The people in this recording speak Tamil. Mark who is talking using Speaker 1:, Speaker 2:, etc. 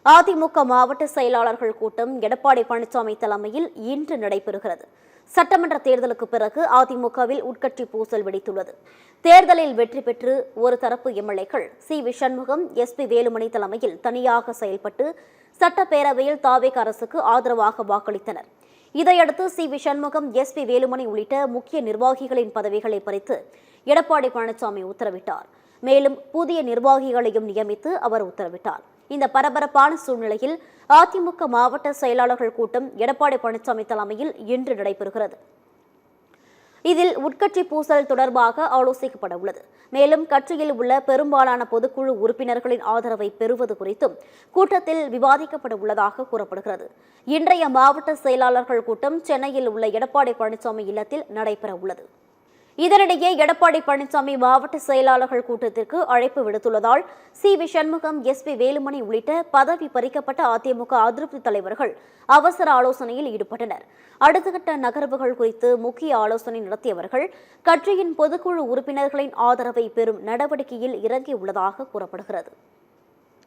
Speaker 1: அதிமுக மாவட்ட செயலாளர்கள் கூட்டம் எடப்பாடி பழனிசாமி தலைமையில் இன்று நடைபெறுகிறது. சட்டமன்ற தேர்தலுக்கு பிறகு அதிமுகவில் உட்கட்சி பூசல் வெடித்துள்ளது. தேர்தலில் வெற்றி பெற்று ஒரு தரப்பு எம்எல்ஏக்கள் C. V. Shanmugam, S. P. Velumani தலைமையில் தனியாக செயல்பட்டு சட்டப்பேரவையில் தாவேக அரசுக்கு ஆதரவாக வாக்களித்தனர். இதையடுத்து C. V. Shanmugam, S. P. Velumani உள்ளிட்ட முக்கிய நிர்வாகிகளின் பதவிகளை பறித்து எடப்பாடி பழனிசாமி உத்தரவிட்டார். மேலும் புதிய நிர்வாகிகளையும் நியமித்து அவர் உத்தரவிட்டார். இந்த பரபரப்பான சூழ்நிலையில் அதிமுக மாவட்ட செயலாளர்கள் கூட்டம் எடப்பாடி பழனிசாமி தலைமையில் இன்று நடைபெறுகிறது. இதில் உட்கட்சி பூசல் தொடர்பாக ஆலோசிக்கப்பட உள்ளது. மேலும் கட்சியில் உள்ள பெரும்பாலான பொதுக்குழு உறுப்பினர்களின் ஆதரவை பெறுவது குறித்தும் கூட்டத்தில் விவாதிக்கப்பட உள்ளதாக கூறப்படுகிறது. இன்றைய மாவட்ட செயலாளர்கள் கூட்டம் சென்னையில் உள்ள எடப்பாடி பழனிசாமி இல்லத்தில் நடைபெற உள்ளது. இதனிடையே எடப்பாடி பழனிசாமி மாவட்ட செயலாளர்கள் கூட்டத்திற்கு அழைப்பு விடுத்துள்ளதால் C. V. Shanmugam, S. P. Velumani உள்ளிட்ட பதவி பறிக்கப்பட்ட அதிமுக அதிருப்தி தலைவர்கள் அவசர ஆலோசனையில் ஈடுபட்டனர். அடுத்த கட்ட நகர்வுகள் குறித்து முக்கிய ஆலோசனை நடத்தியவர்கள் கட்சியின் பொதுக்குழு உறுப்பினர்களின் ஆதரவை பெறும் நடவடிக்கையில் இறங்கியுள்ளதாக கூறப்படுகிறது.